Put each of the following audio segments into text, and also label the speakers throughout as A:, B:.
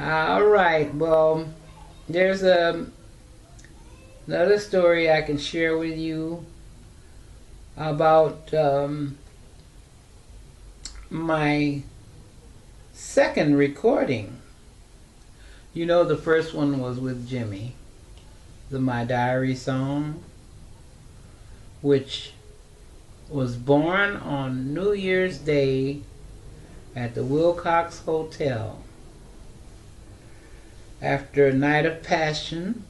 A: All right. Well, there's another story I can share with you about my second recording. You know, the first one was with Jimmy, the My Diary song, which was born on New Year's Day at the Wilcox Hotel. After a night of passion,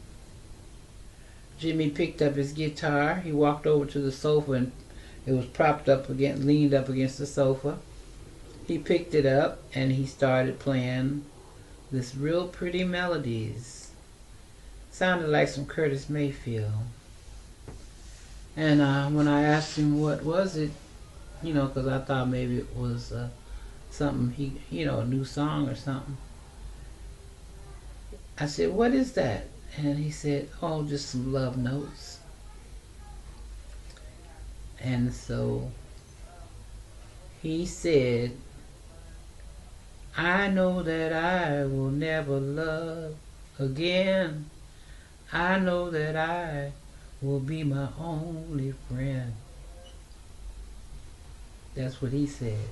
A: Jimmy picked up his guitar. He walked over to the sofa and it was leaned up against the sofa. He picked it up and he started playing this real pretty melodies. Sounded like some Curtis Mayfield. And when I asked him what was it, because I thought maybe it was something a new song or something. I said, "What is that?" And he said, "Oh, just some love notes." And so he said, "I know that I will never love again. I know that I will be my only friend." That's what he said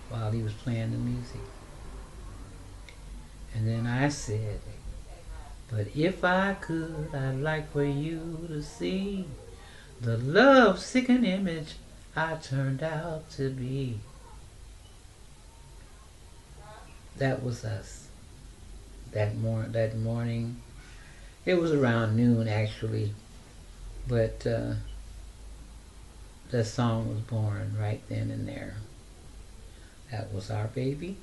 A: while he was playing the music. And then I said, "But if I could, I'd like for you to see the love-seeking image I turned out to be." That was us. That morning. It was around noon, actually. But the song was born right then and there. That was our baby.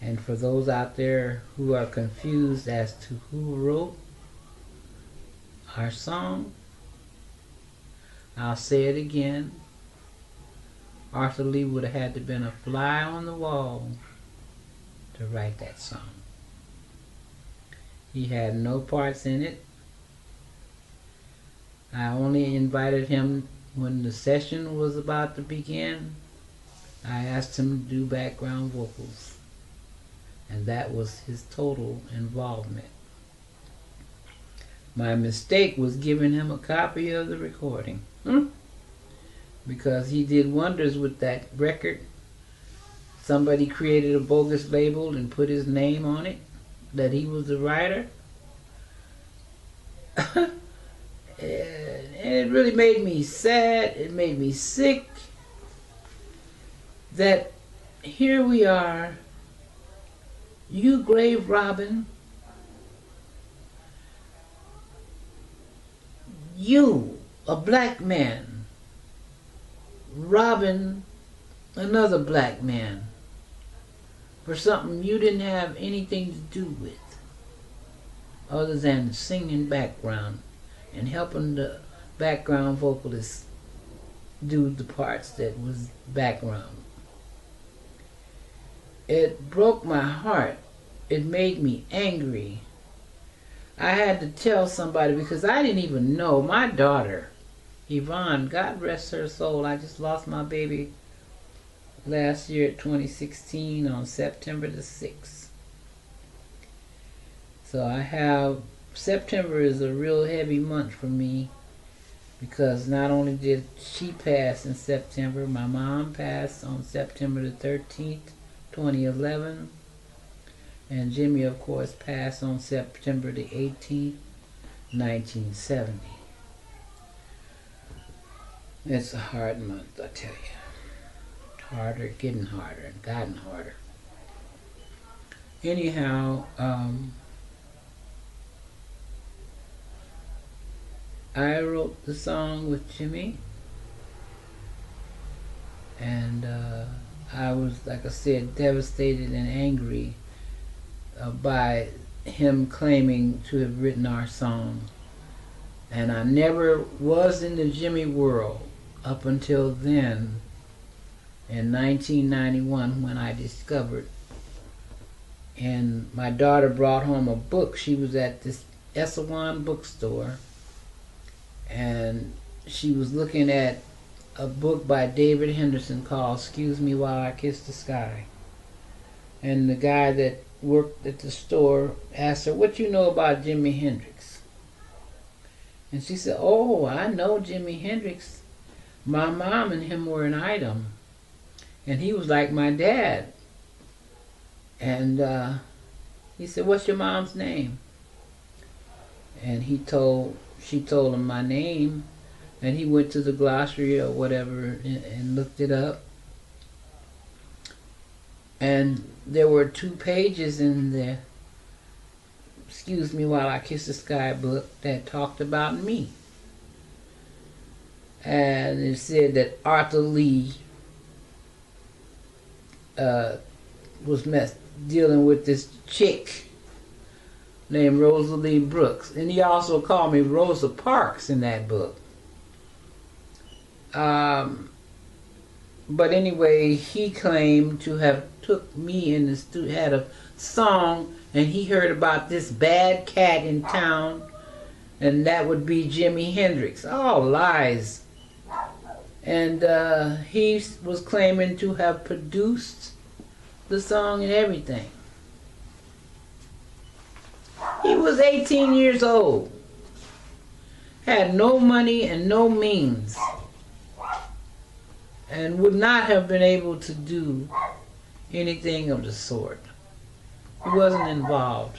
A: And for those out there who are confused as to who wrote our song, I'll say it again. Arthur Lee would have had to been a fly on the wall to write that song. He had no parts in it. I only invited him when the session was about to begin. I asked him to do background vocals, and that was his total involvement. My mistake was giving him a copy of the recording, because he did wonders with that record. Somebody created a bogus label and put his name on it, that he was the writer. And it really made me sad. It made me sick that here we are, you grave Robin, you, a black man, robbing another black man for something you didn't have anything to do with other than singing background and helping the background vocalist do the parts that was background. It broke my heart. It made me angry. I had to tell somebody because I didn't even know. My daughter, Yvonne, God rest her soul, I just lost my baby last year at 2016 on September the 6th. So September is a real heavy month for me because not only did she pass in September, my mom passed on September the 13th, 2011, and Jimmy, of course, passed on September the 18th, 1970. It's a hard month, I tell you. Harder, getting harder, and gotten harder. Anyhow, I wrote the song with Jimmy, and I was, like I said, devastated and angry by him claiming to have written our song. And I never was in the Jimmy world up until then, in 1991, when I discovered. And my daughter brought home a book. She was at this Esselwan bookstore, and she was looking at a book by David Henderson called "Excuse Me While I Kiss the Sky." And the guy that worked at the store asked her, "What you know about Jimi Hendrix?" And she said, "Oh, I know Jimi Hendrix. My mom and him were an item, and he was like my dad." And he said, "What's your mom's name?" And she told him my name, and he went to the glossary or whatever and looked it up. And there were 2 pages in the Excuse Me While I Kiss the Sky book that talked about me. And it said that Arthur Lee was dealing with this chick named Rosalie Brooks. And he also called me Rosa Parks in that book. But anyway, he claimed to have took me in the studio, had a song, and he heard about this bad cat in town, and that would be Jimi Hendrix. All lies. And he was claiming to have produced the song and everything. He was 18 years old, had no money and no means, and would not have been able to do anything of the sort. He wasn't involved.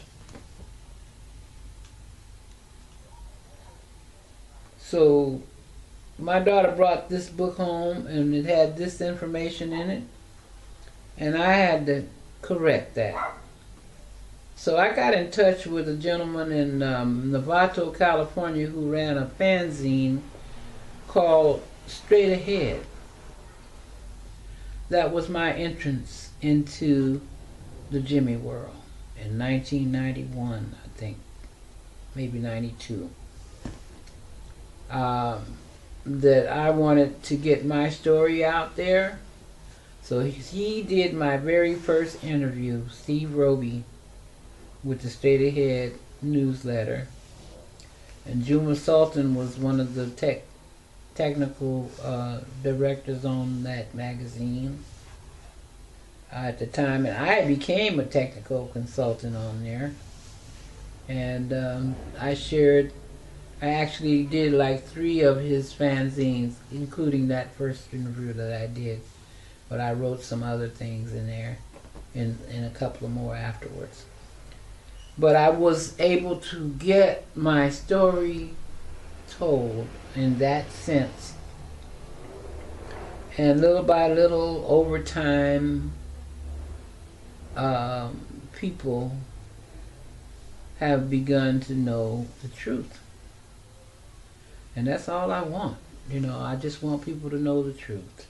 A: So my daughter brought this book home, and it had this information in it, and I had to correct that. So I got in touch with a gentleman in Novato, California, who ran a fanzine called Straight Ahead. That was my entrance into the Jimmy world in 1991, I think, maybe 92. That I wanted to get my story out there. So he did my very first interview, Steve Roby, with the Straight Ahead newsletter. And Juma Sultan was one of the technical directors on that magazine at the time, and I became a technical consultant on there. And I actually did like 3 of his fanzines, including that first interview that I did, but I wrote some other things in there, and a couple of more afterwards. But I was able to get my story told in that sense. And little by little, over time, people have begun to know the truth. And that's all I want. I just want people to know the truth.